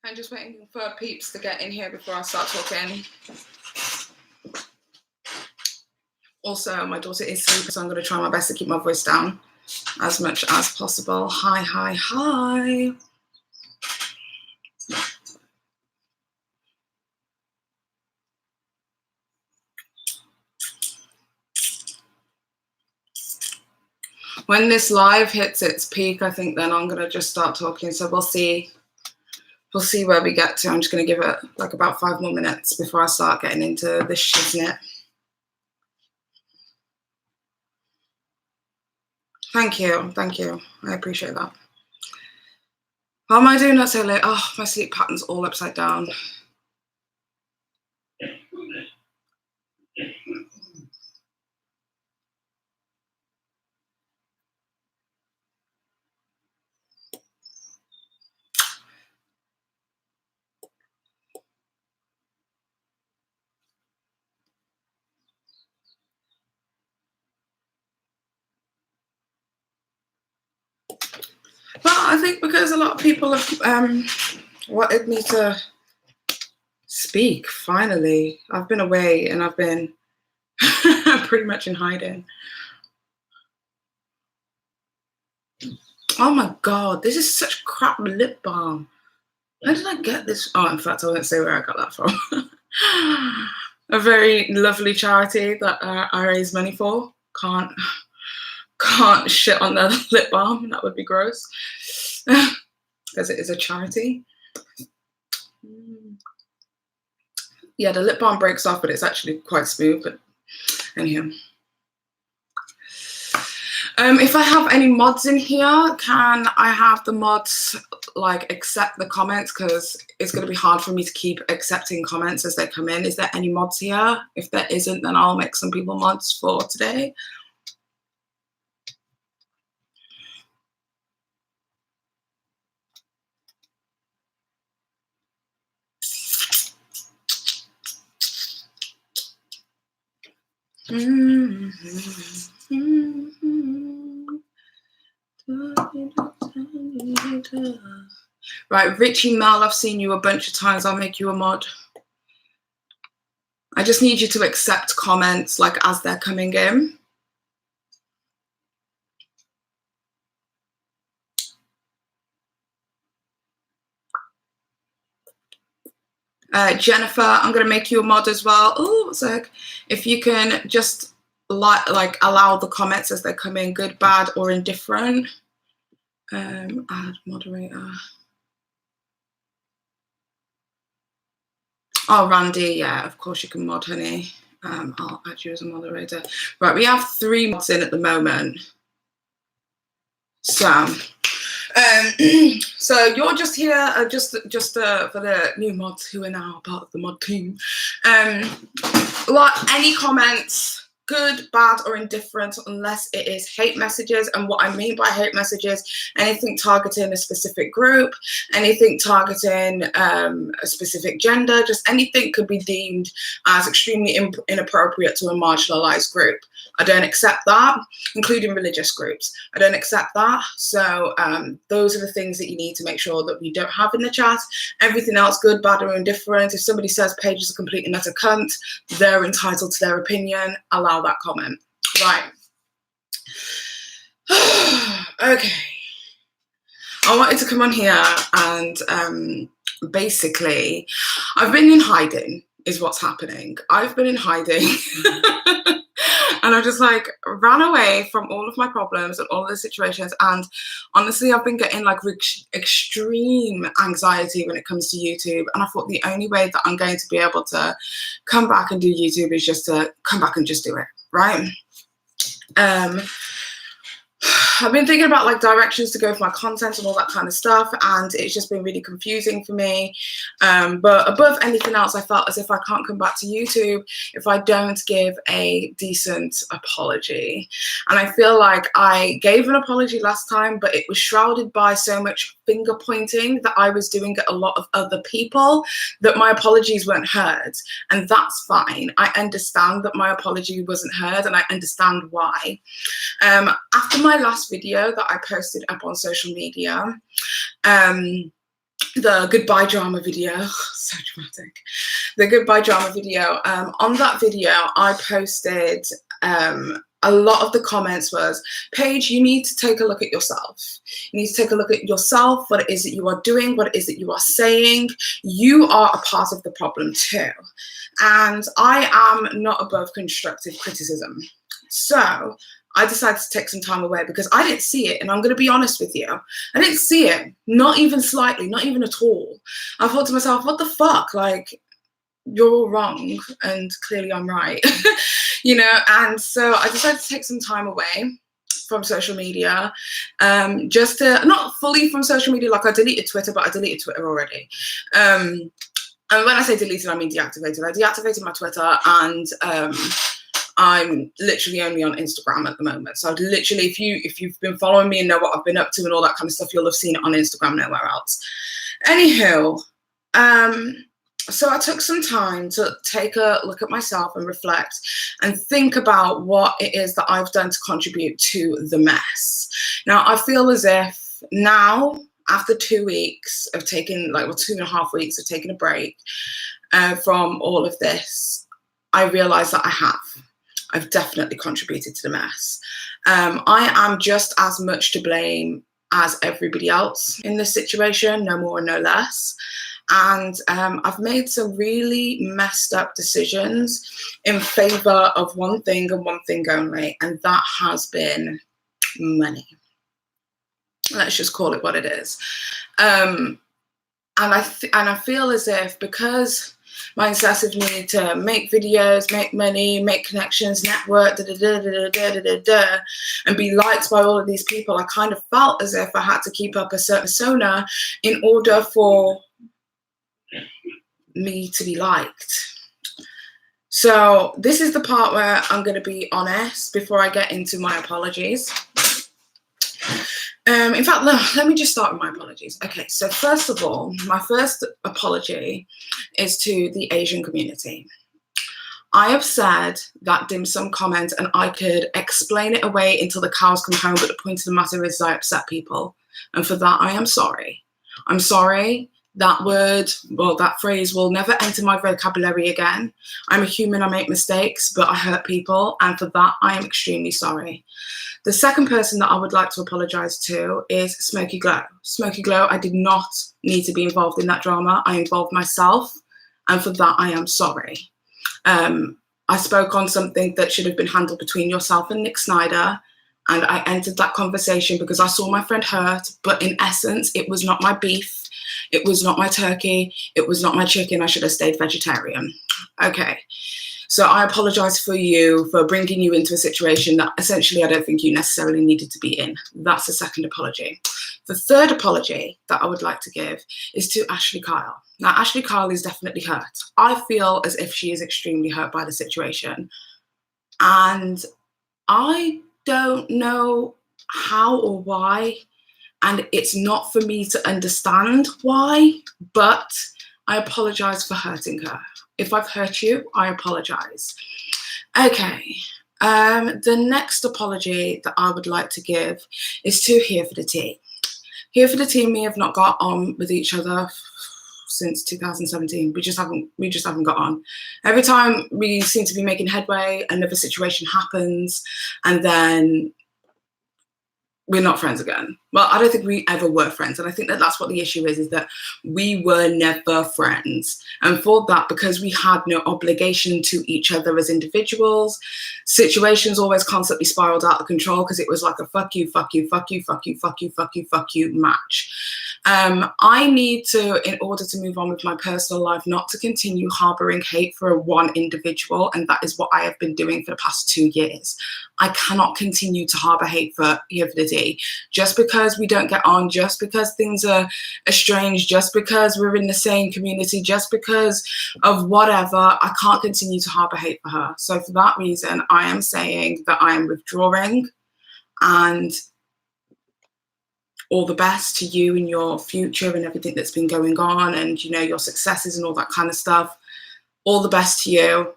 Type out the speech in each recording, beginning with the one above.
I'm just waiting for peeps to get in here before I start talking. Also, my daughter is sleeping, so I'm going to try my best to keep my voice down as much as possible. Hi, hi, hi. When this live hits its peak, I think then I'm going to just start talking. So we'll see. We'll see where we get to. I'm just going to give it like about 5 more minutes before I start getting into the shiznit. Thank you. Thank you. I appreciate that. How am I doing that so late? Oh, my sleep pattern's all upside down. Well, I think because a lot of people have wanted me to speak, finally. I've been away and I've been pretty much in hiding. Oh my God, this is such crap lip balm. How did I get this? Oh, in fact, I won't say where I got that from. A very lovely charity that I raise money for. Can't shit on their lip balm. That would be gross. Because it is a charity. Yeah, the lip balm breaks off, but it's actually quite smooth. But anyhow. If I have any mods in here, can I have the mods like accept the comments? Because it's going to be hard for me to keep accepting comments as they come in. Is there any mods here? If there isn't, then I'll make some people mods for today. Right, Richie Mel, I've seen you a bunch of times. I'll make you a mod. I just need you to accept comments like as they're coming in. Jennifer, I'm going to make you a mod as well. Oh, what's the heck? If you can just like allow the comments as they come in, good, bad, or indifferent. Add moderator. Oh, Randy, yeah, of course you can mod, honey. I'll add you as a moderator. Right, we have 3 mods in at the moment. So, so you're just here just for the new mods who are now part of the mod team. Any comments, good, bad, or indifferent, unless it is hate messages. And what I mean by hate messages, anything targeting a specific group, anything targeting a specific gender, just anything could be deemed as extremely inappropriate to a marginalized group. I don't accept that, including religious groups. I don't accept that. So those are the things that you need to make sure that we don't have in the chat. Everything else, good, bad, or indifferent. If somebody says Paige is a complete and utter cunt, they're entitled to their opinion. Allow that comment. Right. Okay. I wanted to come on here and basically, I've been in hiding is what's happening. I've been in hiding. And I just like ran away from all of my problems and all of the situations. And honestly, I've been getting like extreme anxiety when it comes to YouTube. And I thought the only way that I'm going to be able to come back and do YouTube is just to come back and just do it, right? I've been thinking about like directions to go for my content and all that kind of stuff, and it's just been really confusing for me. But above anything else, I felt as if I can't come back to YouTube if I don't give a decent apology. And I feel like I gave an apology last time, but it was shrouded by so much finger pointing that I was doing at a lot of other people that my apologies weren't heard. And that's fine. I understand that my apology wasn't heard, and I understand why. After my last video that I posted up on social media, the goodbye drama video, so dramatic, the goodbye drama video. On that video, I posted, a lot of the comments was, Paige, you need to take a look at yourself. You need to take a look at yourself, what it is that you are doing, what it is that you are saying. You are a part of the problem too. And I am not above constructive criticism. So I decided to take some time away because I didn't see it. And I'm going to be honest with you. I didn't see it, not even slightly, not even at all. I thought to myself, what the fuck? Like, you're all wrong. And clearly I'm right, you know? And so I decided to take some time away from social media, just to, not fully from social media, like I deleted Twitter, but I deleted Twitter already. And when I say deleted, I mean deactivated. I deactivated my Twitter, and I'm literally only on Instagram at the moment. So literally, if you've been following me and know what I've been up to and all that kind of stuff, you'll have seen it on Instagram, nowhere else. Anywho, so I took some time to take a look at myself and reflect and think about what it is that I've done to contribute to the mess. Now, I feel as if now, after 2 weeks of taking, like, well, 2.5 weeks of taking a break from all of this, I realize that I've definitely contributed to the mess. I am just as much to blame as everybody else in this situation, no more and no less. And I've made some really messed up decisions in favor of one thing and one thing only, and that has been money. Let's just call it what it is. And I feel as if, because my incessant need to make videos, make money, make connections, network, and be liked by all of these people, I kind of felt as if I had to keep up a certain persona in order for me to be liked. So this is the part where I'm going to be honest before I get into my apologies. In fact, let me just start with my apologies. Okay, so first of all, my first apology is to the Asian community. I have said that dim sum comment and I could explain it away until the cows come home, but the point of the matter is I upset people. And for that, I am sorry. I'm sorry. That word, well, that phrase will never enter my vocabulary again. I'm a human, I make mistakes, but I hurt people. And for that, I am extremely sorry. The second person that I would like to apologize to is Smokey Glow. Smokey Glow, I did not need to be involved in that drama. I involved myself, and for that, I am sorry. I spoke on something that should have been handled between yourself and Nick Snyder, and I entered that conversation because I saw my friend hurt, but in essence, it was not my beef. It was not my turkey. It was not my chicken. I should have stayed vegetarian. Okay. So I apologize for you, for bringing you into a situation that essentially I don't think you necessarily needed to be in. That's the second apology. The third apology that I would like to give is to Ashley Kyle. Now, Ashley Kyle is definitely hurt. I feel as if she is extremely hurt by the situation. And I don't know how or why, and it's not for me to understand why, but I apologize for hurting her. If I've hurt you, I apologize. Okay, the next apology that I would like to give is to Here for the Tea. Here for the Tea and me have not got on with each other since 2017. We just haven't got on. Every time we seem to be making headway, another situation happens, and then we're not friends again. Well, I don't think we ever were friends. And I think that that's what the issue is that we were never friends. And for that, because we had no obligation to each other as individuals, situations always constantly spiraled out of control because it was like a fuck you, fuck you, fuck you, fuck you, fuck you, fuck you, fuck you match. I need to, in order to move on with my personal life, not to continue harboring hate for one individual. And that is what I have been doing for the past 2 years. I cannot continue to harbor hate for Here for the Tea. Just because we don't get on, just because things are estranged, just because we're in the same community, just because of whatever, I can't continue to harbor hate for her. So for that reason, I am saying that I am withdrawing, and all the best to you in your future and everything that's been going on, and, you know, your successes and all that kind of stuff. All the best to you.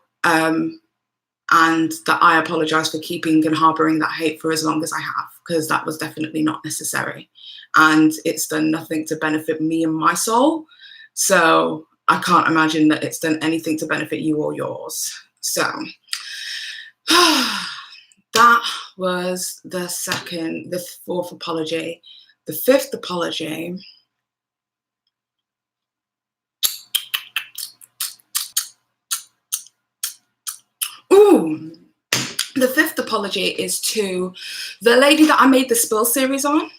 And that I apologize for keeping and harboring that hate for as long as I have, because that was definitely not necessary. and it's done nothing to benefit me and my soul. So I can't imagine that it's done anything to benefit you or yours. So that was the fourth apology. The fifth apology. Ooh, the fifth apology is to the lady that I made the Spill series on.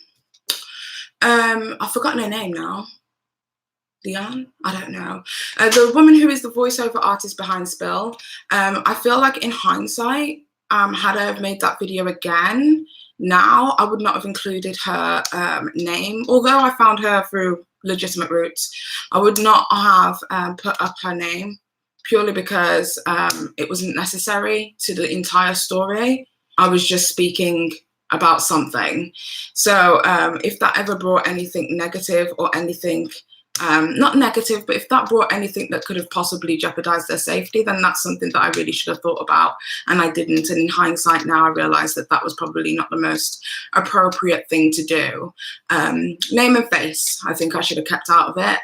I've forgotten her name now. Leanne? I don't know. The woman who is the voiceover artist behind Spill. I feel like in hindsight, had I have made that video again now, I would not have included her name. Although I found her through legitimate routes, I would not have put up her name purely because it wasn't necessary to the entire story. I was just speaking about something. So if that ever brought anything negative or anything, not negative, but if that brought anything that could have possibly jeopardized their safety, then that's something that I really should have thought about, and I didn't. And in hindsight now, I realize that that was probably not the most appropriate thing to do. Name and face, I think I should have kept out of it.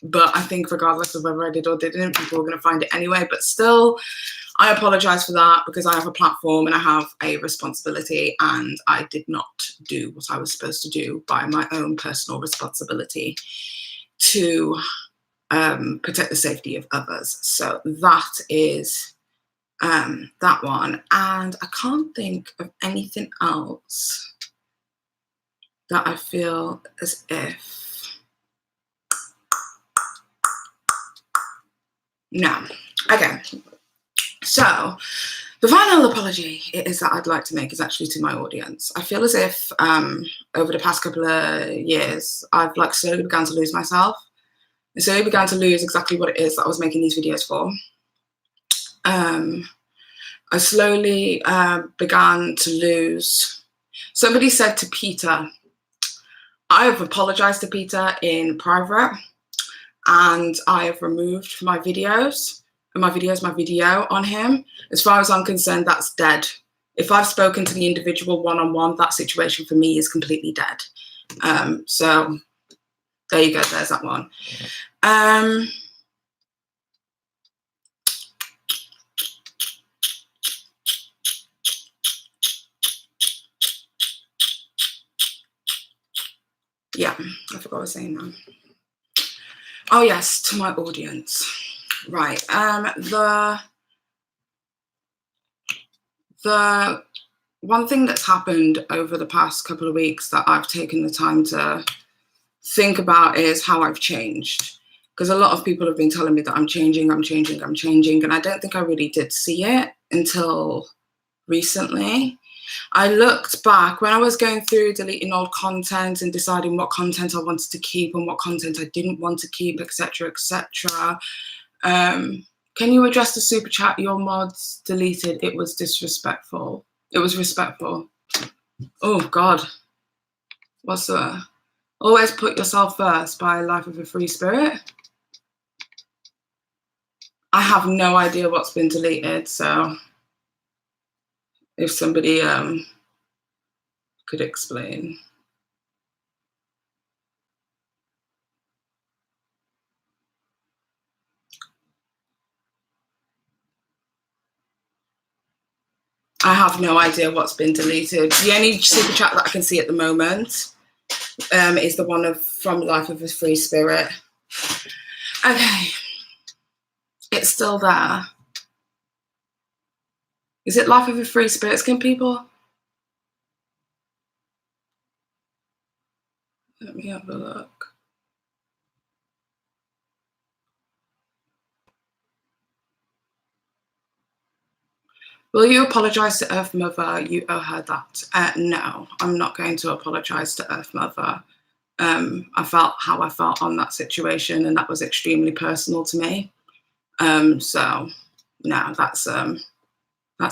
But I think regardless of whether I did or didn't, people were going to find it anyway. But still, I apologize for that because I have a platform and I have a responsibility, and I did not do what I was supposed to do by my own personal responsibility to protect the safety of others. So that is that one. And I can't think of anything else that I feel as if... No. Okay. So the final apology is that I'd like to make is actually to my audience. I feel as if over the past couple of years, I've like slowly began to lose myself. And slowly began to lose exactly what it is that I was making these videos for. I slowly began to lose... Somebody said to Peter, I have apologized to Peter in private, and I have removed my videos. My video on him. As far as I'm concerned, that's dead. If I've spoken to the individual one-on-one, that situation for me is completely dead. So there you go, there's that one. Yeah, I forgot what I was saying now. Oh yes, to my audience. Right, the one thing that's happened over the past couple of weeks that I've taken the time to think about is how I've changed. Because a lot of people have been telling me that I'm changing, and I don't think I really did see it until recently. I looked back when I was going through deleting old content and deciding what content I wanted to keep and what content I didn't want to keep, etc., etc. Can you address the super chat? Your mods deleted. It was disrespectful. It was respectful. Oh God. What's that? Always put yourself first by Life of a Free Spirit. I have no idea what's been deleted, so if somebody could explain. I have no idea what's been deleted. The only super chat that I can see at the moment is the one from Life of a Free Spirit. Okay. It's still there. Is it Life of a Free Spirit? Can people? Let me have a look. Will you apologise to Earth Mother? You owe her that. No, I'm not going to apologise to Earth Mother. I felt how I felt on that situation, and that was extremely personal to me. So, no, that's a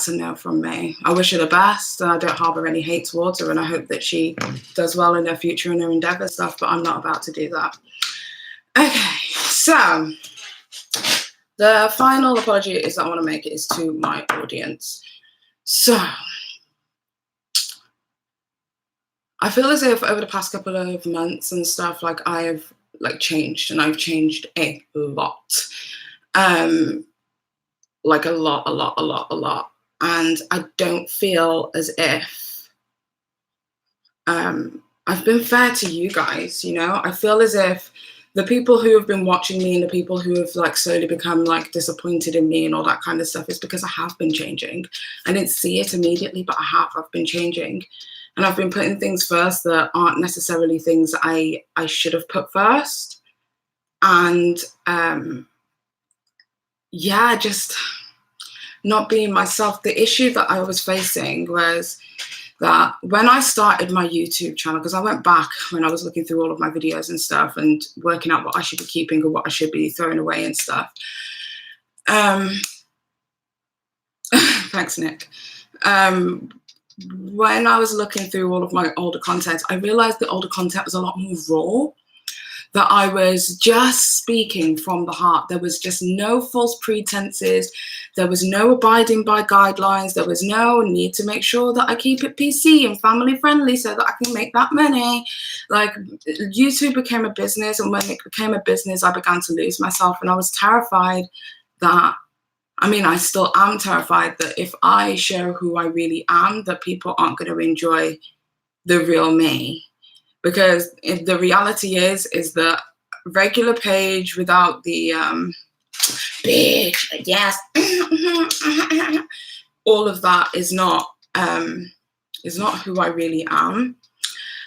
no from me. I wish her the best. I don't harbour any hate towards her, and I hope that she does well in her future and her endeavour stuff, but I'm not about to do that. Okay, so the final apology is that I want to make is to my audience. So I feel as if over the past couple of months and stuff, like I've like changed, and I've changed a lot. Like a lot. And I don't feel as if I've been fair to you guys, you know? I feel as if the people who have been watching me and the people who have like slowly become like disappointed in me and all that kind of stuff is because I have been changing. I didn't see it immediately, but I've been changing. And I've been putting things first that aren't necessarily things I should have put first. And yeah, just not being myself. The issue that I was facing was that when I started my YouTube channel, because I went back when I was looking through all of my videos and stuff and working out what I should be keeping or what I should be throwing away and stuff. Thanks, Nick. When I was looking through all of my older content, I realized the older content was a lot more raw, that I was just speaking from the heart. There was just no false pretenses. There was no abiding by guidelines. There was no need to make sure that I keep it PC and family friendly so that I can make that money. Like, YouTube became a business, and when it became a business, I began to lose myself, and I was terrified that, I mean, I still am terrified that if I show who I really am, that people aren't going to enjoy the real me. Because the reality is that regular Paige without the bitch, yes, all of that is not who I really am.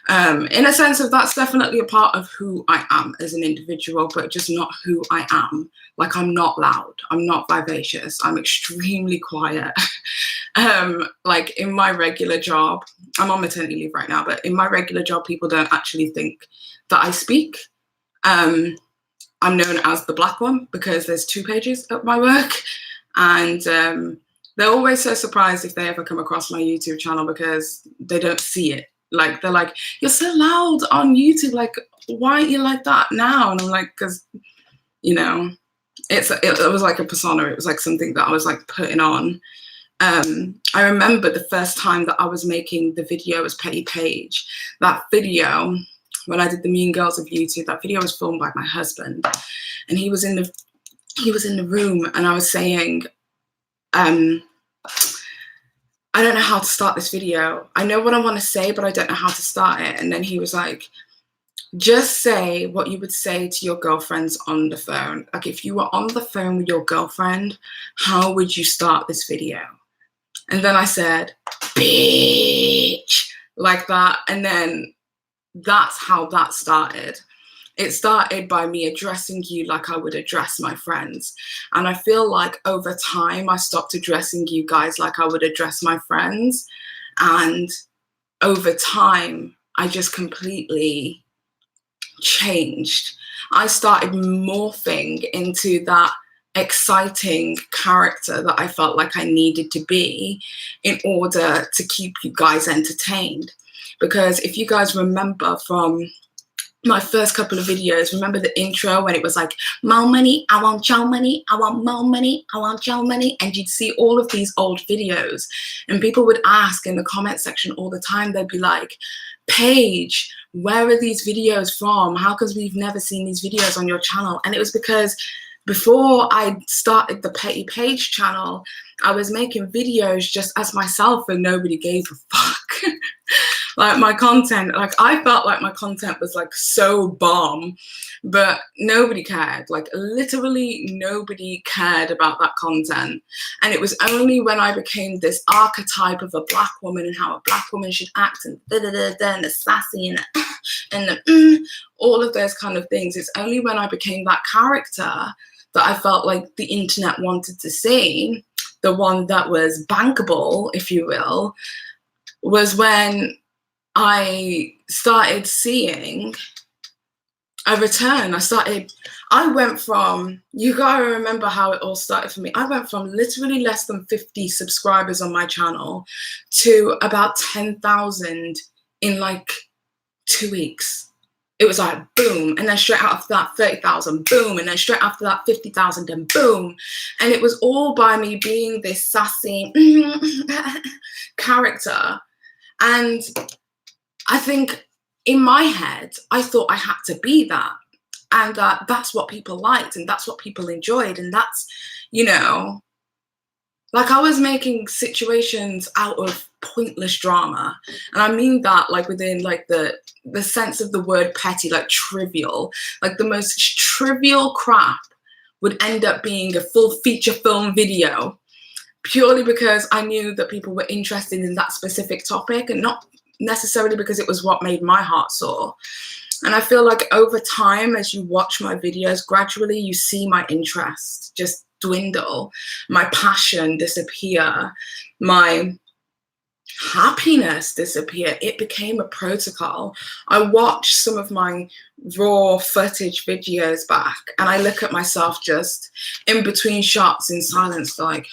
In a sense of that's definitely a part of who I am as an individual, but just not who I am. Like, I'm not loud, I'm not vivacious, I'm extremely quiet. Like in my regular job, I'm on maternity leave right now, but in my regular job, people don't actually think that I speak. I'm known as the black one because there's 2 pages at my work, and they're always so surprised if they ever come across my YouTube channel because they don't see it. Like, they're like, you're so loud on YouTube, like, why aren't you like that now? And I'm like, because, you know, it was like a persona. It was like something that I was like putting on. I remember the first time that I was making the video as Petty Paige. That video, when I did the Mean Girls of YouTube, that video was filmed by my husband, and he was in the room, and I was saying, I don't know how to start this video. I know what I want to say, but I don't know how to start it. And then he was like, just say what you would say to your girlfriends on the phone. Like, if you were on the phone with your girlfriend, how would you start this video? And then I said, bitch, like that. And then that's how that started. It started by me addressing you like I would address my friends. And I feel like over time, I stopped addressing you guys like I would address my friends. And over time, I just completely changed. I started morphing into that exciting character that I felt like I needed to be in order to keep you guys entertained. Because if you guys remember from my first couple of videos, remember the intro when it was like, more money, I want your money, I want more money, I want your money. And you'd see all of these old videos, and people would ask in the comment section all the time, they'd be like, Paige, where are these videos from? How come we've never seen these videos on your channel? And it was because before I started the Petty Paige channel, I was making videos just as myself and nobody gave a fuck. Like, my content, like, I felt like my content was like so bomb, but nobody cared. Like, literally nobody cared about that content. And it was only when I became this archetype of a black woman and how a black woman should act, and and the sassy and the all of those kind of things. It's only when I became that character that I felt like the internet wanted to see, the one that was bankable, if you will, was when I started seeing a return. I went from, you gotta remember how it all started for me. I went from literally less than 50 subscribers on my channel to about 10,000 in like 2 weeks. It was like boom, and then straight after that 30,000, boom, and then straight after that 50,000, and boom. And it was all by me being this sassy character. And I think in my head, I thought I had to be that, and that's what people liked, and that's what people enjoyed, and that's, you know, like I was making situations out of pointless drama. And I mean that like within like the sense of the word petty, like trivial, like the most trivial crap would end up being a full feature film video, purely because I knew that people were interested in that specific topic, and not necessarily because it was what made my heart soar. And I feel like over time, as you watch my videos, gradually you see my interest just dwindle, my passion disappear, my happiness disappear. It became a protocol. I watched some of my raw footage videos back, and I look at myself just in between shots in silence, like,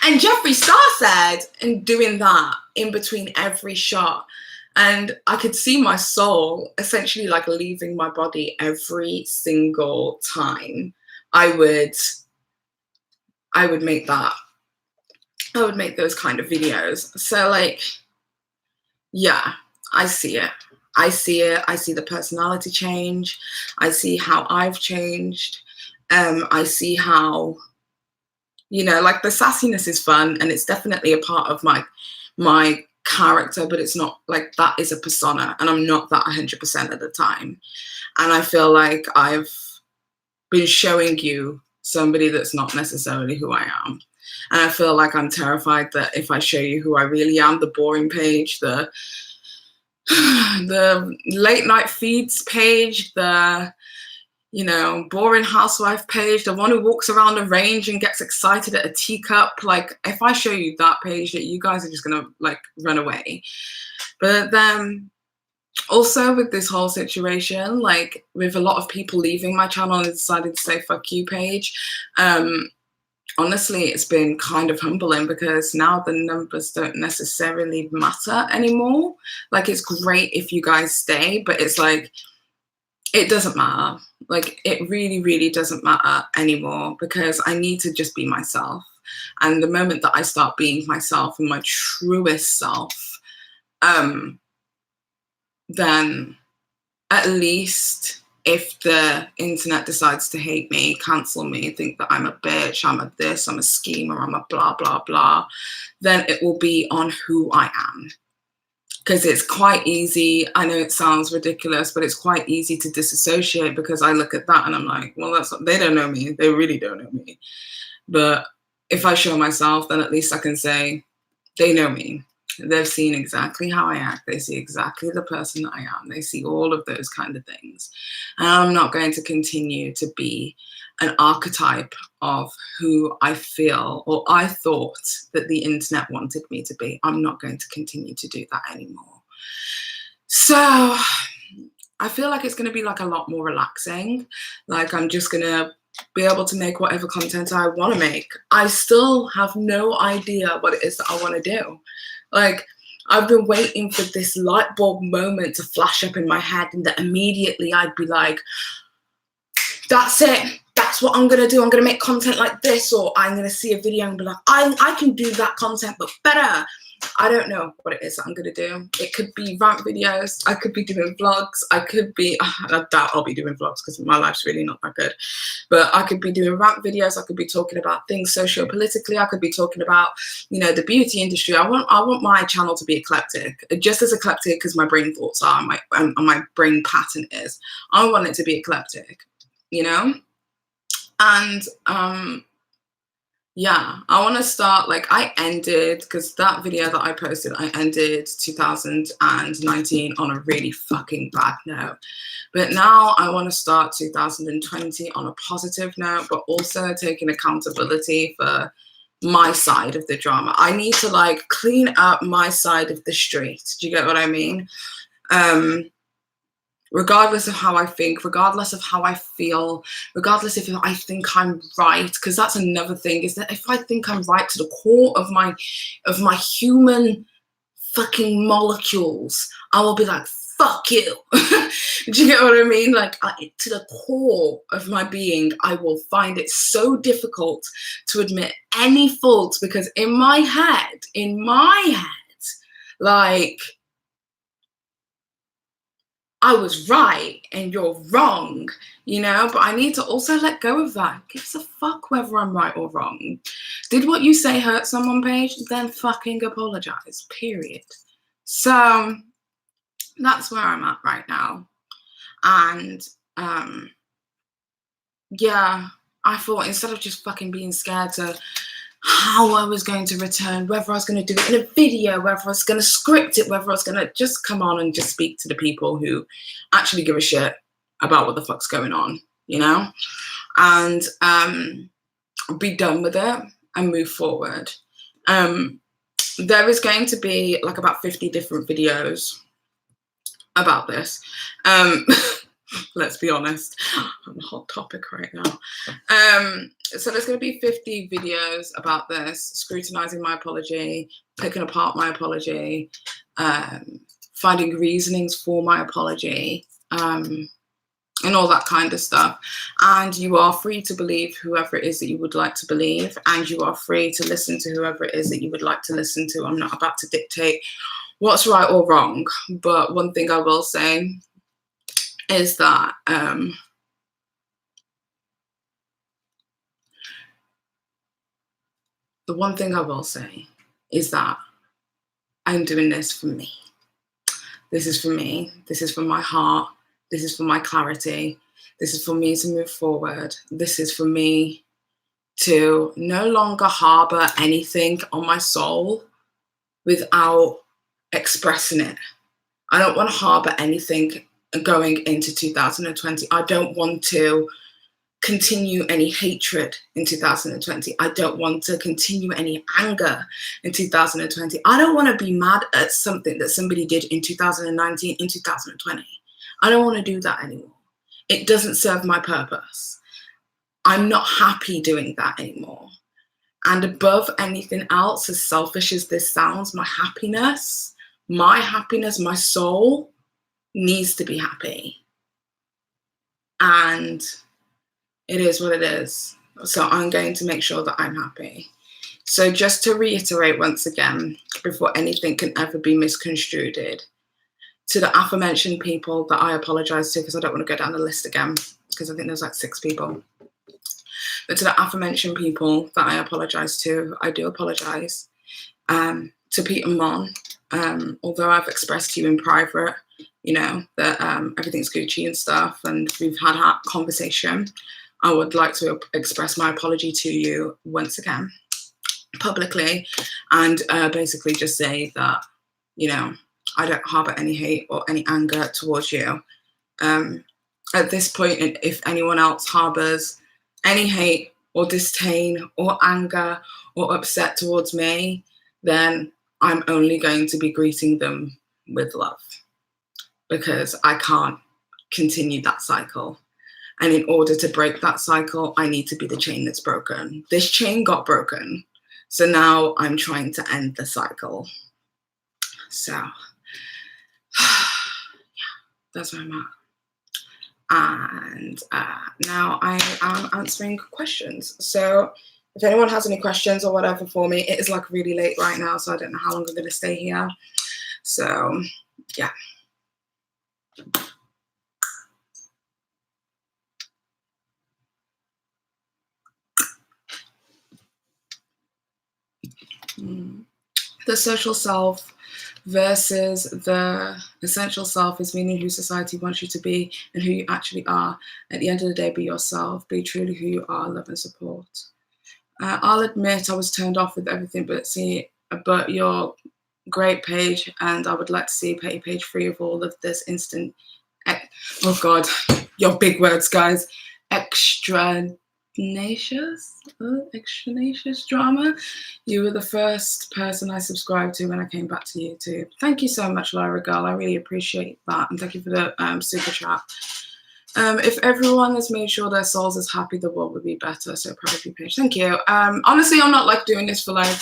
and Jeffree Star said, in doing that in between every shot, and I could see my soul essentially like leaving my body every single time I would make that. I would make those kind of videos. So like, yeah, I see it. I see it. I see the personality change. I see how I've changed. I see how, you know, like the sassiness is fun, and it's definitely a part of my character, but it's not like that is a persona, and I'm not that 100% of the time. And I feel like I've been showing you somebody that's not necessarily who I am. And I feel like I'm terrified that if I show you who I really am, the boring Paige, the late night feeds Paige, the, you know, boring housewife Paige, the one who walks around the range and gets excited at a teacup, like if I show you that Paige, that you guys are just gonna like run away. But then also with this whole situation, like with a lot of people leaving my channel and deciding to say fuck you Paige, honestly it's been kind of humbling, because now the numbers don't necessarily matter anymore. Like it's great if you guys stay, but it's like it doesn't matter. Like it really, really doesn't matter anymore, because I need to just be myself. And the moment that I start being myself and my truest self, then at least if the internet decides to hate me, cancel me, think that I'm a bitch, I'm a this, I'm a schemer, I'm a blah, blah, blah, then it will be on who I am. Because it's quite easy, I know it sounds ridiculous, but it's quite easy to disassociate, because I look at that and I'm like, well, that's what, they don't know me. They really don't know me. But if I show myself, then at least I can say, they know me. They've seen exactly how I act. They see exactly the person that I am. They see all of those kind of things. And I'm not going to continue to be an archetype of who I feel or I thought that the internet wanted me to be. I'm not going to continue to do that anymore. So I feel like it's going to be like a lot more relaxing. Like I'm just going to be able to make whatever content I want to make. I still have no idea what it is that I want to do. Like, I've been waiting for this light bulb moment to flash up in my head, and that immediately I'd be like, that's it. That's what I'm going to do. I'm going to make content like this, or I'm going to see a video and be like, I can do that content, but better. I don't know what it is that I'm going to do. It could be rant videos. I could be doing vlogs. I could be, I doubt I'll be doing vlogs because my life's really not that good. But I could be doing rant videos. I could be talking about things socio-politically. I could be talking about, you know, the beauty industry. I want my channel to be eclectic, just as eclectic as my brain thoughts are, and my brain pattern is. I want it to be eclectic, you know? And, yeah, I want to start, like, I ended, because that video that I posted, I ended 2019 on a really fucking bad note. But now I want to start 2020 on a positive note, but also taking accountability for my side of the drama. I need to, like, clean up my side of the street. Do you get what I mean? Regardless of how I think, regardless of how I feel, regardless if I think I'm right, because that's another thing, is that if I think I'm right to the core of my human fucking molecules, I will be like, fuck you. Do you get what I mean? Like, to the core of my being, I will find it so difficult to admit any fault, because in my head, like, I was right and you're wrong, you know? But I need to also let go of that. Who gives a fuck whether I'm right or wrong? Did what you say hurt someone, Paige? Then fucking apologize, period. So that's where I'm at right now. And yeah, I thought instead of just fucking being scared to how I was going to return, whether I was going to do it in a video, whether I was going to script it, whether I was going to just come on and just speak to the people who actually give a shit about what the fuck's going on, you know, and be done with it and move forward. There is going to be like about 50 different videos about this. Let's be honest, I'm a hot topic right now. So there's going to be 50 videos about this, scrutinizing my apology, picking apart my apology, finding reasonings for my apology, and all that kind of stuff. And you are free to believe whoever it is that you would like to believe, and you are free to listen to whoever it is that you would like to listen to. I'm not about to dictate what's right or wrong, but one thing I will say is that the one thing I will say is that I'm doing this for me. This is for me. This is for my heart. This is for my clarity. This is for me to move forward. This is for me to no longer harbor anything on my soul without expressing it. I don't want to harbor anything going into 2020. I don't want to continue any hatred in 2020. I don't want to continue any anger in 2020. I don't want to be mad at something that somebody did in 2019, in 2020. I don't want to do that anymore. It doesn't serve my purpose. I'm not happy doing that anymore. And above anything else, as selfish as this sounds, my happiness, my soul needs to be happy. And it is what it is. So I'm going to make sure that I'm happy. So just to reiterate once again, before anything can ever be misconstrued, to the aforementioned people that I apologize to, because I don't want to go down the list again, because I think there's like 6 people. But to the aforementioned people that I apologize to, I do apologize. To Pete and Mon, although I've expressed to you in private, you know, that everything's Gucci and stuff, and we've had a conversation, I would like to express my apology to you once again, publicly, and basically just say that, you know, I don't harbor any hate or any anger towards you. At this point, if anyone else harbors any hate or disdain or anger or upset towards me, then I'm only going to be greeting them with love, because I can't continue that cycle. And in order to break that cycle, I need to be the chain that's broken. This chain got broken. So now I'm trying to end the cycle. So, yeah, that's where I'm at. And now I am answering questions. So if anyone has any questions or whatever for me, it is like really late right now, so I don't know how long I'm going to stay here. So, yeah. The social self versus the essential self is meaning who society wants you to be and who you actually are. At the end of the day, be yourself. Be truly who you are. Love and support. I'll admit I was turned off with everything, but you're great, Paige, and I would like to see Paige free of all of this instant. Oh God, your big words, guys. Extraneous drama. You were the first person I subscribed to when I came back to YouTube. Thank you so much, Lyra Girl. I really appreciate that, and thank you for the super chat. If everyone has made sure their souls is happy, the world would be better. So proud of you, Paige. Thank you. Honestly, I'm not like doing this for like,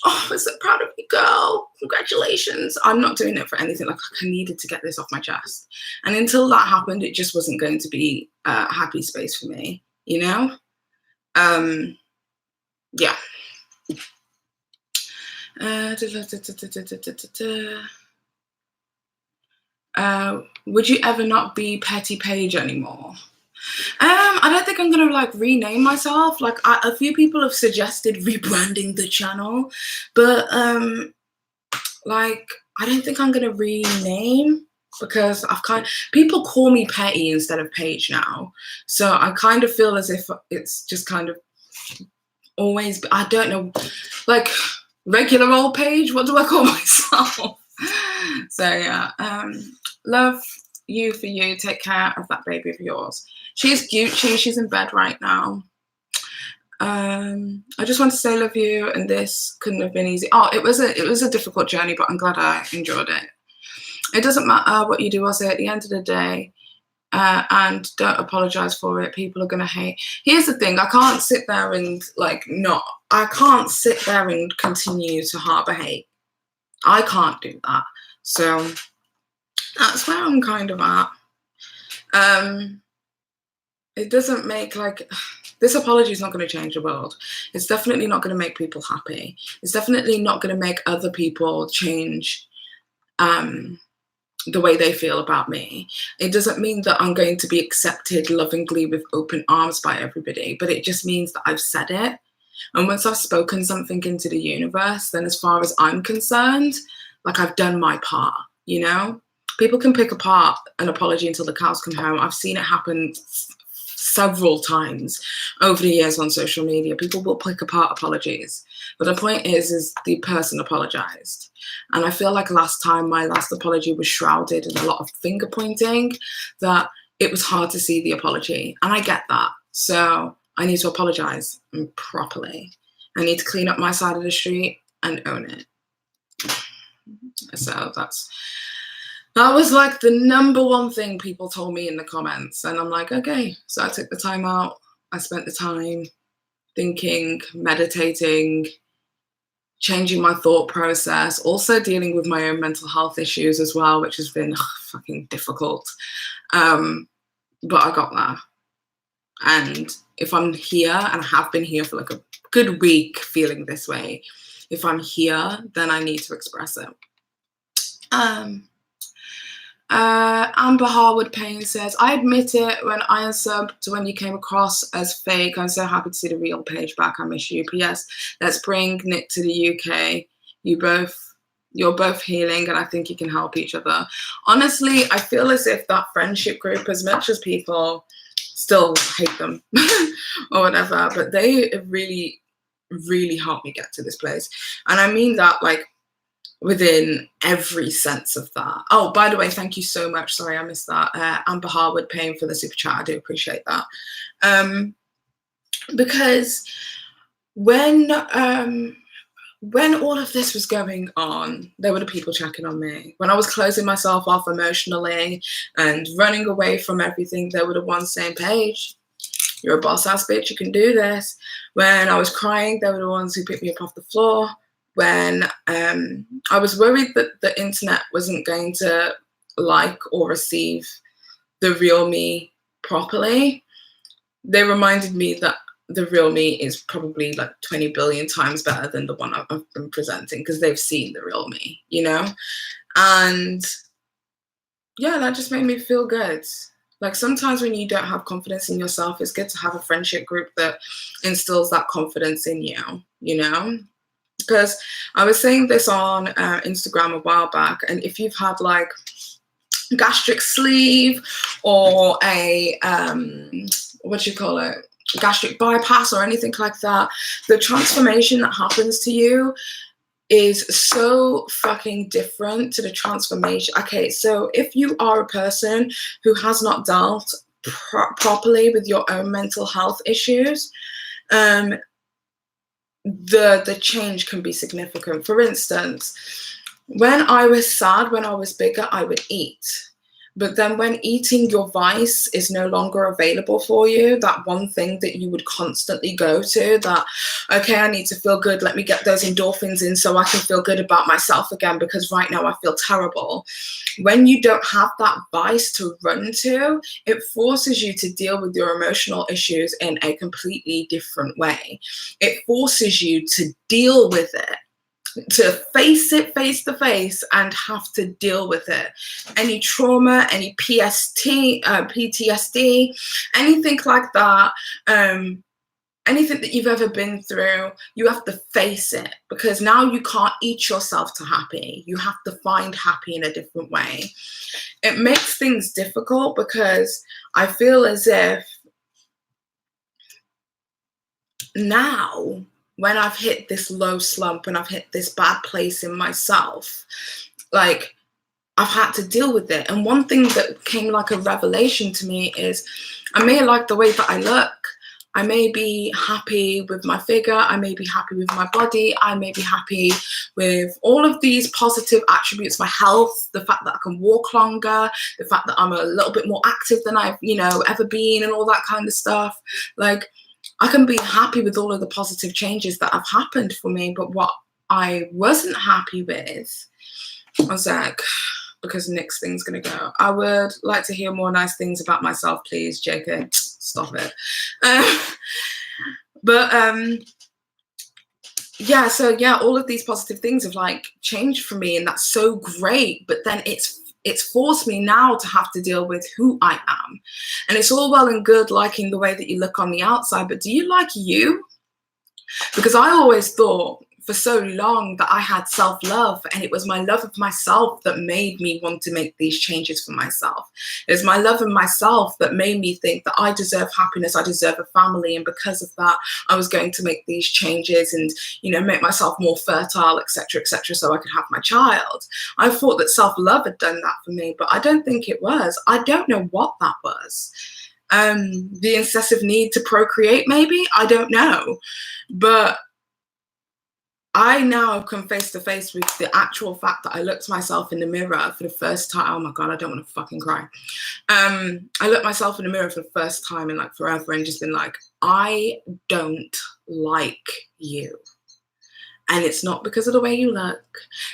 oh, I'm so proud of you, girl. congratulations. I'm not doing it for anything. Like, I needed to get this off my chest. And until that happened, it just wasn't going to be a happy space for me, you know? Yeah. Would you ever not be Petty Paige anymore? I don't think I'm gonna like rename myself. Like, a few people have suggested rebranding the channel, but like, I don't think I'm gonna rename, because people call me Petty instead of Paige now, so I kind of feel as if it's just kind of always, I don't know, like regular old Paige. What do I call myself? So yeah, love you for you. Take care of that baby of yours. She's Gucci. She's in bed right now. I just want to say love you, and this couldn't have been easy. Oh, it was a difficult journey, but I'm glad I enjoyed it. It doesn't matter what you do or say at the end of the day, and don't apologize for it. People are gonna hate. Here's the thing: I can't sit there and I can't sit there and continue to harbor hate. I can't do that. So that's where I'm kind of at. It doesn't make, like, this apology is not going to change the world. It's definitely not going to make people happy. It's definitely not going to make other people change the way they feel about me. It doesn't mean that I'm going to be accepted lovingly with open arms by everybody, but it just means that I've said it. And once I've spoken something into the universe, then as far as I'm concerned, like, I've done my part, you know? People can pick apart an apology until the cows come home. I've seen it happen several times over the years on social media. People will pick apart apologies. But the point is the person apologized. And I feel like last time, my last apology was shrouded in a lot of finger pointing, that it was hard to see the apology. And I get that. So I need to apologize properly. I need to clean up my side of the street and own it. So that was like the #1 thing people told me in the comments. And I'm like, okay. So I took the time out. I spent the time thinking, meditating, changing my thought process, also dealing with my own mental health issues as well, which has been fucking difficult. But I got there. And if I'm here, and I have been here for like a good week feeling this way, if I'm here, then I need to express it. Amber Harwood Payne says, I admit it, when I unsubbed when you came across as fake. I'm so happy to see the real Paige back. I miss you. P.S. Let's bring Nick to the UK. You're both healing, and I think you can help each other. Honestly, I feel as if that friendship group, as much as people still hate them or whatever, but they really, really helped me get to this place. And I mean that, like, within every sense of that. Oh, by the way, thank you so much. Sorry, I missed that. Amber Harwood paying for the super chat. I do appreciate that. Because when all of this was going on, there were the people checking on me. When I was closing myself off emotionally and running away from everything, there were the ones saying, Paige, you're a boss ass bitch, you can do this. When I was crying, there were the ones who picked me up off the floor. When I was worried that the internet wasn't going to like or receive the real me properly, they reminded me that the real me is probably like 20 billion times better than the one I've been presenting, because they've seen the real me, you know? And yeah, that just made me feel good. Like, sometimes when you don't have confidence in yourself, it's good to have a friendship group that instills that confidence in you, you know? Because I was saying this on Instagram a while back, and if you've had like gastric sleeve or a gastric bypass or anything like that, the transformation that happens to you is so fucking different to the transformation. Okay, so if you are a person who has not dealt properly with your own mental health issues, the change can be significant. For instance, when I was sad, when I was bigger, I would eat. But then when eating your vice is no longer available for you, that one thing that you would constantly go to, that, okay, I need to feel good, let me get those endorphins in so I can feel good about myself again, because right now I feel terrible. When you don't have that vice to run to, it forces you to deal with your emotional issues in a completely different way. It forces you to deal with it, to face it face to face and have to deal with it. Any trauma, any PTSD, anything like that, anything that you've ever been through, you have to face it, because now you can't eat yourself to happy. You have to find happy in a different way. It makes things difficult because I feel as if now, when I've hit this low slump and I've hit this bad place in myself, like, I've had to deal with it. And one thing that came like a revelation to me is I may like the way that I look. I may be happy with my figure. I may be happy with my body. I may be happy with all of these positive attributes, my health, the fact that I can walk longer, the fact that I'm a little bit more active than I've, ever been, and all that kind of stuff. Like, I can be happy with all of the positive changes that have happened for me, but what I wasn't happy with, one sec, because Nick's thing's gonna go. I would like to hear more nice things about myself, please, JK. Stop it. Yeah, so yeah, all of these positive things have like changed for me, and that's so great. But then it's forced me now to have to deal with who I am. And it's all well and good liking the way that you look on the outside, but do you like you? Because I always thought for so long that I had self-love, and it was my love of myself that made me want to make these changes for myself. It was my love of myself that made me think that I deserve happiness, I deserve a family, and because of that, I was going to make these changes and, make myself more fertile, etc., so I could have my child. I thought that self-love had done that for me, but I don't think it was. I don't know what that was. The incessant need to procreate, maybe? I don't know. But I now come face to face with the actual fact that I looked myself in the mirror for the first time. Oh my God, I don't want to fucking cry. I looked myself in the mirror for the first time in like forever and just been like, I don't like you. And it's not because of the way you look.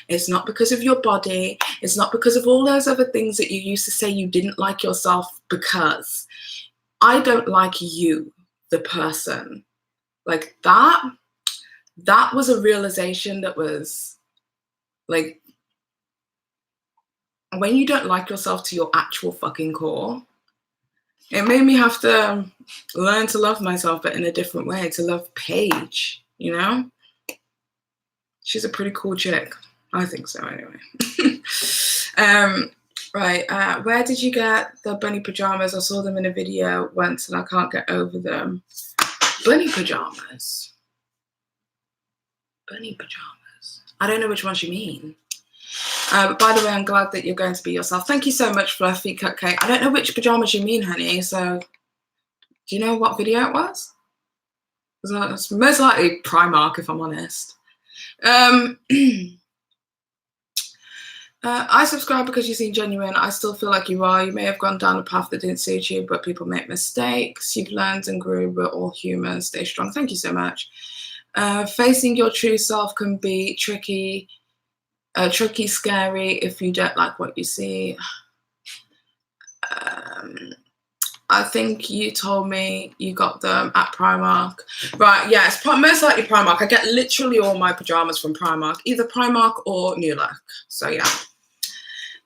It's not because of your body. It's not because of all those other things that you used to say you didn't like yourself because. I don't like you, the person. Like that was a realization that was like, when you don't like yourself to your actual fucking core, it made me have to learn to love myself, but in a different way, to love Paige, She's a pretty cool chick. I think so anyway. Right, where did you get the bunny pajamas? I saw them in a video once and I can't get over them. Bunny pajamas. Bunny pajamas. I don't know which ones you mean. But by the way, I'm glad that you're going to be yourself. Thank you so much, Fluffy Cupcake. I don't know which pajamas you mean, honey. So, do you know what video it was? It's most likely Primark, if I'm honest. I subscribe because you seem genuine. I still feel like you are. You may have gone down a path that didn't suit you, but people make mistakes. You've learned and grew. We're all human. Stay strong. Thank you so much. Facing your true self can be tricky, scary if you don't like what you see. I think you told me you got them at Primark. Right, yeah, it's most likely Primark. I get literally all my pajamas from Primark, either Primark or New Look. So yeah.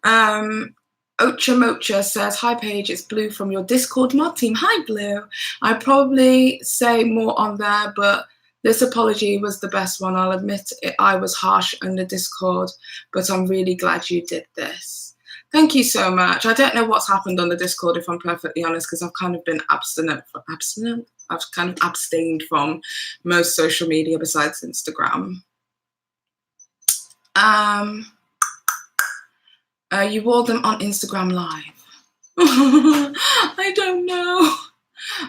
Ocha Mocha says, hi Paige, it's Blue from your Discord mod team. Hi Blue. I probably say more on there, but this apology was the best one. I'll admit I was harsh on the Discord, but I'm really glad you did this. Thank you so much. I don't know what's happened on the Discord, if I'm perfectly honest, because I've kind of been abstinent. I've kind of abstained from most social media besides Instagram. You wore them on Instagram Live. I don't know.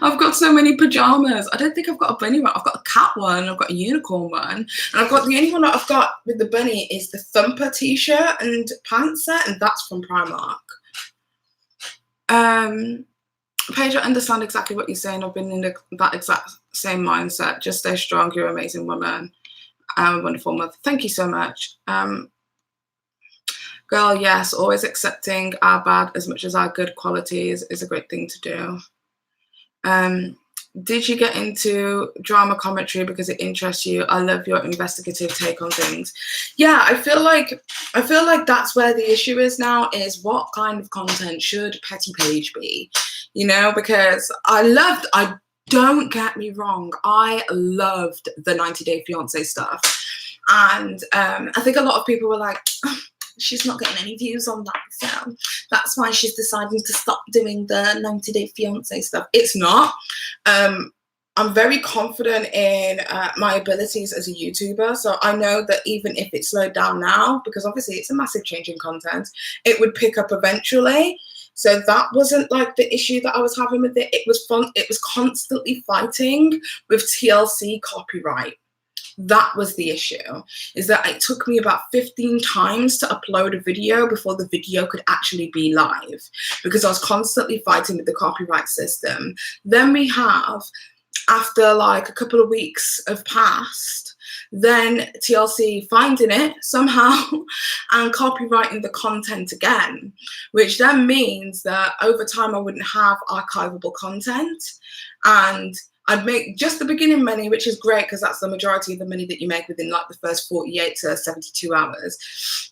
I've got so many pajamas. I don't think I've got a bunny one. I've got a cat one. I've got a unicorn one. And I've got the only one that I've got with the bunny is the Thumper t-shirt and pants set. And that's from Primark. Paige, I understand exactly what you're saying. I've been in that exact same mindset. Just stay strong. You're an amazing woman. A wonderful mother. Thank you so much. Girl, yes, always accepting our bad as much as our good qualities is a great thing to do. Did you get into drama commentary because it interests you? I love your investigative take on things. Yeah, I feel like that's where the issue is now, is what kind of content should Petty Paige be? You know, because don't get me wrong, I loved the 90 Day Fiance stuff. And I think a lot of people were like, oh, she's not getting any views on that, so that's why she's deciding to stop doing the 90 Day Fiance stuff. It's not. I'm very confident in my abilities as a YouTuber, so I know that even if it slowed down now, because obviously it's a massive change in content, it would pick up eventually. So that wasn't like the issue that I was having with it. It was fun. It was constantly fighting with TLC copyright. That was the issue, is that it took me about 15 times to upload a video before the video could actually be live, because I was constantly fighting with the copyright system. Then we have, after like a couple of weeks have passed, then TLC finding it somehow and copyrighting the content again, which then means that over time I wouldn't have archivable content, and I'd make just the beginning money, which is great because that's the majority of the money that you make within like the first 48 to 72 hours.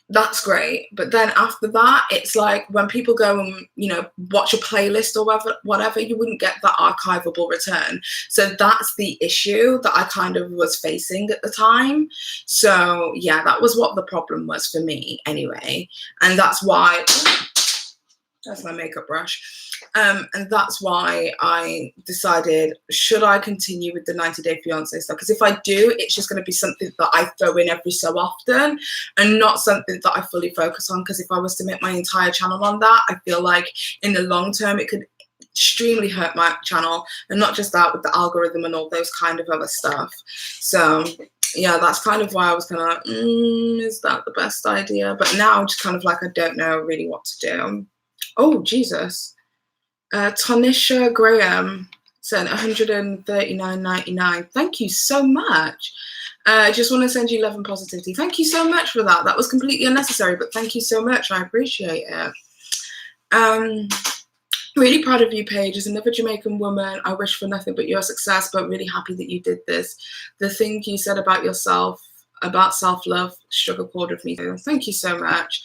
That's great. But then after that, it's like when people go and, you know, watch a playlist or whatever, you wouldn't get that archivable return. So that's the issue that I kind of was facing at the time. So yeah, that was what the problem was for me anyway. And that's why, that's my makeup brush. And that's why I decided, should I continue with the 90 Day Fiance stuff? Because if I do, it's just going to be something that I throw in every so often and not something that I fully focus on. Because if I was to make my entire channel on that, I feel like in the long term, it could extremely hurt my channel. And not just that, with the algorithm and all those kind of other stuff. So yeah, that's kind of why I was kind of like, is that the best idea? But now I'm just kind of like, I don't know really what to do. Oh, Jesus. Tanisha Graham sent $139.99. Thank you so much. I just want to send you love and positivity. Thank you so much for that. That was completely unnecessary, but thank you so much. I appreciate it. Really proud of you, Paige. As another Jamaican woman, I wish for nothing but your success, but really happy that you did this. The thing you said about yourself, about self-love, struck a chord with me too. Thank you so much.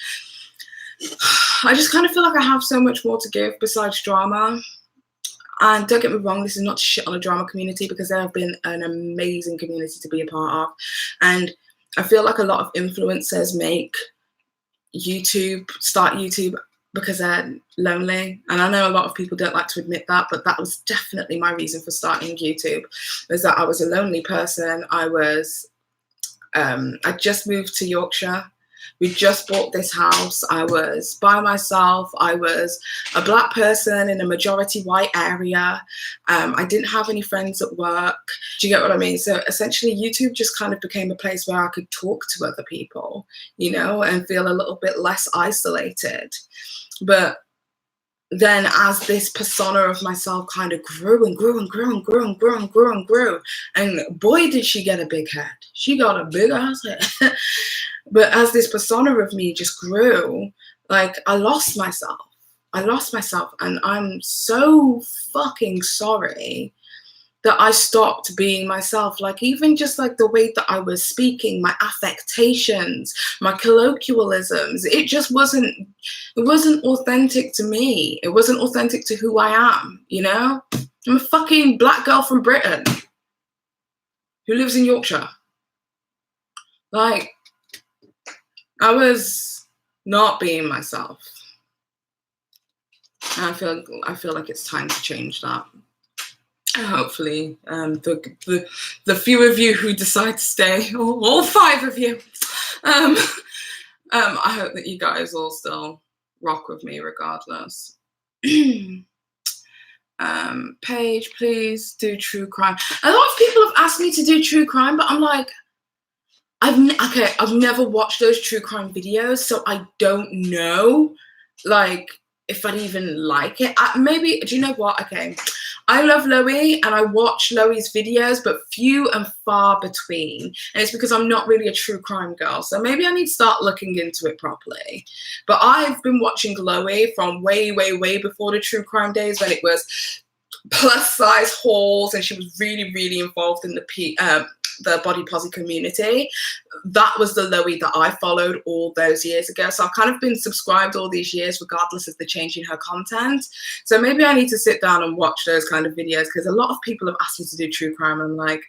I just kind of feel like I have so much more to give besides drama. And don't get me wrong, this is not to shit on the drama community, because they have been an amazing community to be a part of. And I feel like a lot of influencers start YouTube because they're lonely. And I know a lot of people don't like to admit that, but that was definitely my reason for starting YouTube, was that I was a lonely person. I just moved to Yorkshire. We just bought this house. I was by myself. I was a black person in a majority white area. I didn't have any friends at work. Do you get what I mean? So essentially YouTube just kind of became a place where I could talk to other people, you know, and feel a little bit less isolated. But then as this persona of myself kind of grew and grew and grew and grew and grew and grew and grew, and boy, did she get a big head. She got a big ass head. But as this persona of me just grew, like I lost myself. And I'm so fucking sorry that I stopped being myself. Like even just like the way that I was speaking, my affectations, my colloquialisms, it wasn't authentic to me. It wasn't authentic to who I am, you know? I'm a fucking black girl from Britain who lives in Yorkshire. Like, I was not being myself. And I feel like it's time to change that. Hopefully, the few of you who decide to stay, or all 5 of you, I hope that you guys all still rock with me regardless. Paige, please do true crime. A lot of people have asked me to do true crime, but I'm like, I've never watched those true crime videos, so I don't know. Like, if I'd even like it. Maybe, do you know what? Okay, I love Loey and I watch Loey's videos, but few and far between. And it's because I'm not really a true crime girl. So maybe I need to start looking into it properly. But I've been watching Loey from way, way, way before the true crime days, when it was plus size hauls and she was really, really involved in the body posi community. That was the Loey that I followed all those years ago. So I've kind of been subscribed all these years, regardless of the change in her content. So maybe I need to sit down and watch those kind of videos, because a lot of people have asked me to do true crime. I'm like,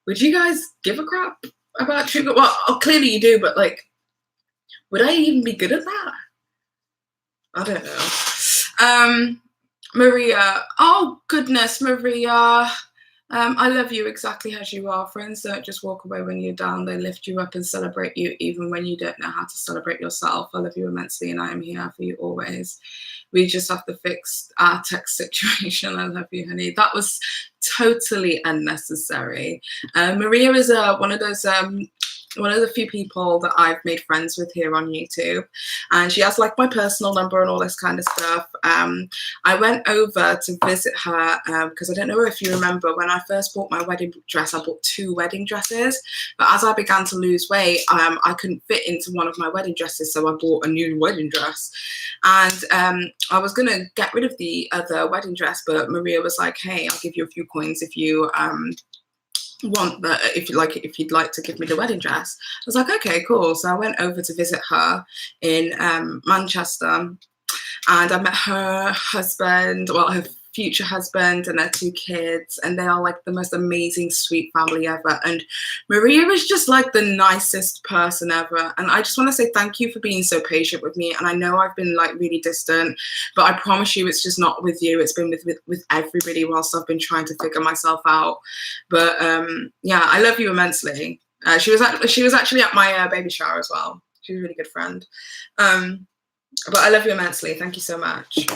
would you guys give a crap about true crime? Well, clearly you do, but like, would I even be good at that? I don't know. Maria, oh goodness, Maria. I love you exactly as you are. Friends don't just walk away when you're down. They lift you up and celebrate you even when you don't know how to celebrate yourself. I love you immensely and I am here for you always. We just have to fix our text situation. I love you, honey. That was totally unnecessary. Maria is one of the few people that I've made friends with here on YouTube, and she has like my personal number and all this kind of stuff. I went over to visit her because I don't know if you remember, when I first bought my wedding dress, I bought 2 wedding dresses, but as I began to lose weight, I couldn't fit into one of my wedding dresses, so I bought a new wedding dress. And I was gonna get rid of the other wedding dress, but Maria was like, hey, I'll give you a few coins if you if you'd like to give me the wedding dress. I was like, okay, cool. So I went over to visit her in Manchester, and I met her husband, well, her future husband, and their 2 kids, and they are like the most amazing, sweet family ever. And Maria is just like the nicest person ever, and I just want to say thank you for being so patient with me. And I know I've been like really distant, but I promise you it's just not with you, it's been with everybody whilst I've been trying to figure myself out. But yeah, I love you immensely. She was actually at my baby shower as well. She's a really good friend. But I love you immensely. Thank you so much.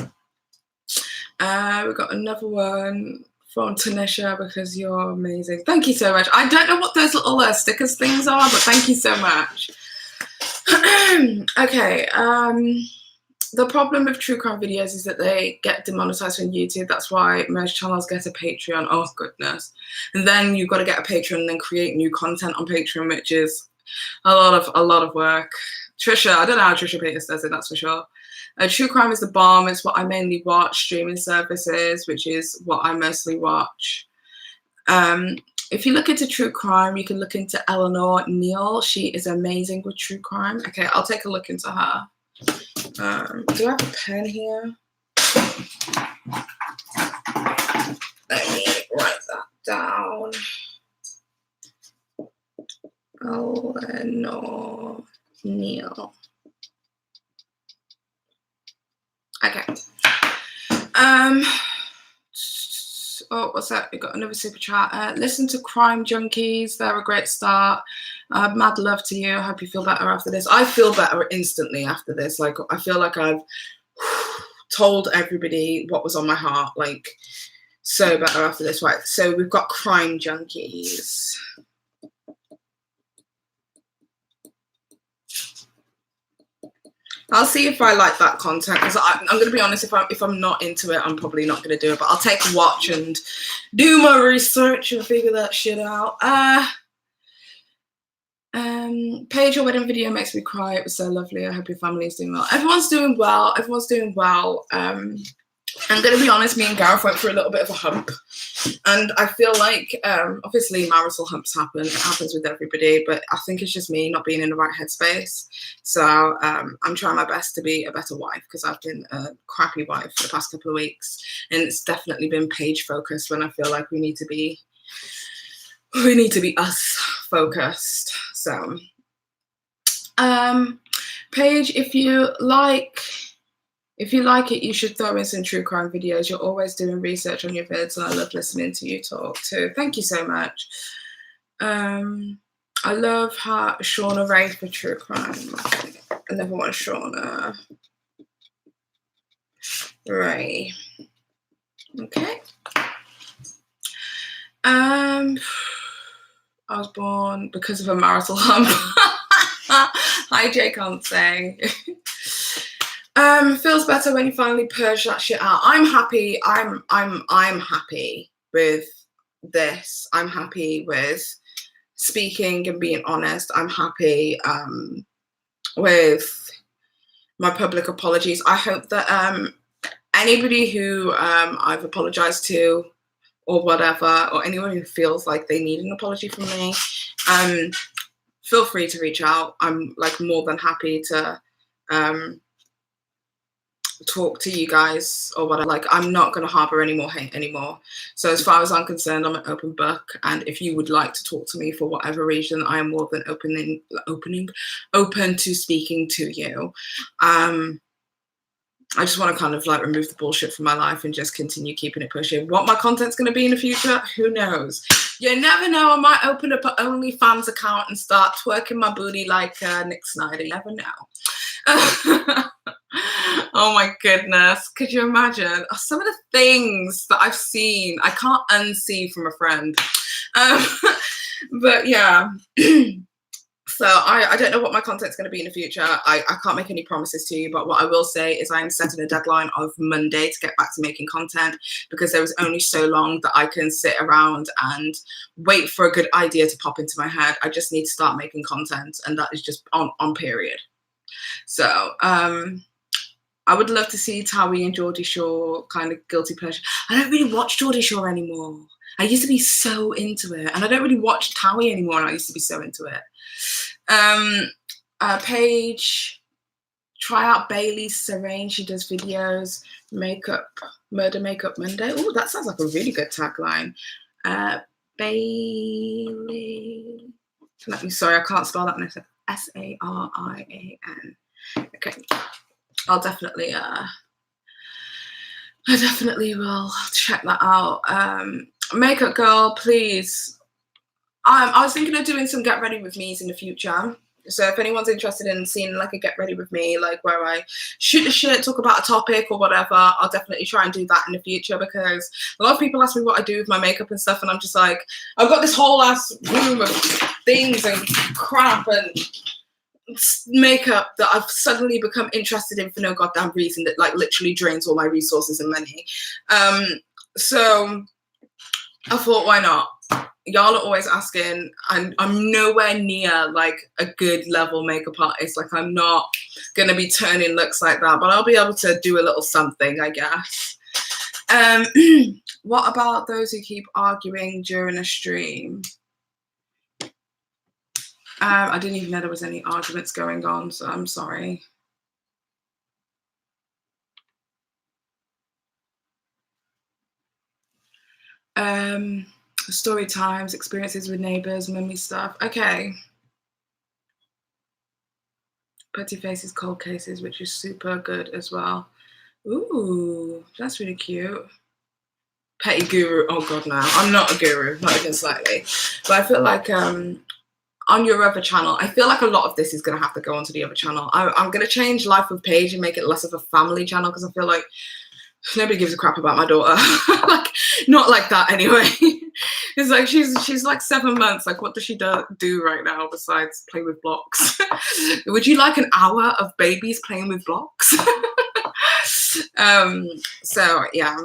We've got another one from Tanisha, because you're amazing. Thank you so much. I don't know what those little stickers things are, but thank you so much. Okay. The problem with true crime videos is that they get demonetized from YouTube. That's why most channels get a Patreon. Oh goodness. And then you've got to get a Patreon and then create new content on Patreon, which is a lot of work. Trisha, I don't know how Trisha Peters does it, that's for sure. True crime is the bomb. It's what I mainly watch. Streaming services, which is what I mostly watch. If you look into true crime, you can look into Eleanor Neal. She is amazing with true crime. Okay, I'll take a look into her. Do I have a pen here? Let me write that down. Eleanor Neal. Okay. Oh, what's that? We got another super chat. Listen to Crime Junkies. They're a great start. Mad love to you. I hope you feel better after this. I feel better instantly after this. Like, I feel like I've told everybody what was on my heart. Like, so better after this. Right. So we've got Crime Junkies. I'll see if I like that content, because I'm going to be honest, if I'm not into it, I'm probably not going to do it, but I'll take a watch and do my research and figure that shit out. Paige, your wedding video makes me cry. It was so lovely. I hope your family is doing well. Everyone's doing well. Everyone's doing well. I'm going to be honest, me and Gareth went through a little bit of a hump. And I feel like, obviously, marital humps happen. It happens with everybody. But I think it's just me not being in the right headspace. So I'm trying my best to be a better wife, because I've been a crappy wife for the past couple of weeks. And it's definitely been Paige focused, when I feel like we need to be us focused. So, Paige, if you like it, you should throw in some true crime videos. You're always doing research on your vids, and I love listening to you talk too. Thank you so much. I love how Shauna Ray for true crime. I never want Shauna Ray. Okay. I was born because of a marital hump. Hi, Jay, can't say. Feels better when you finally purge that shit out. I'm happy. I'm happy with this. I'm happy with speaking and being honest. I'm happy with my public apologies. I hope that anybody who I've apologized to or whatever, or anyone who feels like they need an apology from me, feel free to reach out. I'm like more than happy to talk to you guys or whatever. Like, I'm not going to harbor any more hate anymore. So as far as I'm concerned, I'm an open book, and if you would like to talk to me for whatever reason, I am more than open to speaking to you. I just want to kind of like remove the bullshit from my life and just continue keeping it pushing. What my content's going to be in the future, who knows? You never know. I might open up an OnlyFans account and start twerking my booty like Nick Snyder. You never know. Oh my goodness. Could you imagine? Some of the things that I've seen, I can't unsee from a friend. But yeah. So I don't know what my content's going to be in the future. I can't make any promises to you, but what I will say is I am setting a deadline of Monday to get back to making content, because there is only so long that I can sit around and wait for a good idea to pop into my head. I just need to start making content, and that is just on period. So I would love to see Towie and Geordie Shore kind of guilty pleasure. I don't really watch Geordie Shore anymore. I used to be so into it, and I don't really watch Towie anymore, and I used to be so into it. Paige, try out Bailey Serene. She does videos, murder makeup Monday. Oh, that sounds like a really good tagline. Bailey, sorry, I can't spell that. Sarian. Okay, I definitely will check that out. Makeup girl, please. I was thinking of doing some get ready with me's in the future. So if anyone's interested in seeing like a get ready with me, like where I shoot the shit, talk about a topic or whatever, I'll definitely try and do that in the future, because a lot of people ask me what I do with my makeup and stuff, and I'm just like, I've got this whole ass room of things and crap and makeup that I've suddenly become interested in for no goddamn reason, that like literally drains all my resources and money. So I thought, why not? Y'all are always asking, and I'm nowhere near like a good level makeup artist. Like, I'm not gonna be turning looks like that, but I'll be able to do a little something, I guess. What about those who keep arguing during a stream? I didn't even know there was any arguments going on, so I'm sorry. Story times, experiences with neighbors, mummy stuff. Okay. Petty faces, cold cases, which is super good as well. Ooh, that's really cute. Petty guru. Oh god, no, I'm not a guru, not even slightly. But I feel like on your other channel, I feel like a lot of this is going to have to go onto the other channel. I'm going to change Life with Paige and make it less of a family channel, because I feel like nobody gives a crap about my daughter. Like, not like that anyway. It's like she's like 7 months. Like, what does she do right now besides play with blocks? Would you like an hour of babies playing with blocks? So yeah.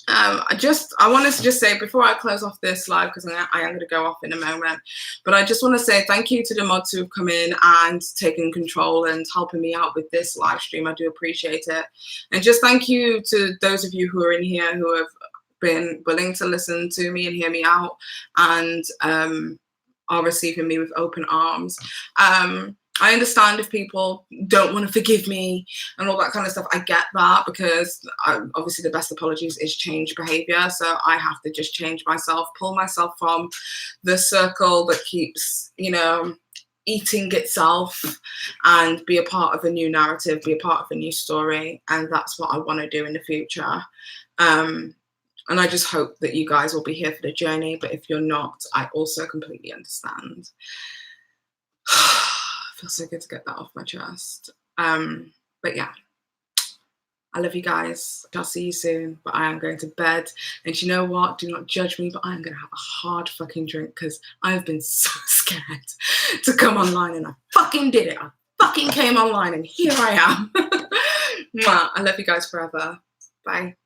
I wanted to just say before I close off this live, because I am going to go off in a moment, but I just want to say thank you to the mods who have come in and taken control and helping me out with this live stream. I do appreciate it. And just thank you to those of you who are in here who have been willing to listen to me and hear me out, and are receiving me with open arms. I understand if people don't want to forgive me and all that kind of stuff. I get that, because obviously the best apologies is change behavior. So I have to just change myself, pull myself from the circle that keeps, you know, eating itself, and be a part of a new narrative, be a part of a new story. And that's what I want to do in the future. And I just hope that you guys will be here for the journey. But if you're not, I also completely understand. Feels so good to get that off my chest. But yeah, I love you guys. I'll see you soon, but I am going to bed. And you know what? Do not judge me, but I am going to have a hard fucking drink, because I've been so scared to come online, and I fucking did it. I fucking came online, and here I am. Mwah. I love you guys forever. Bye.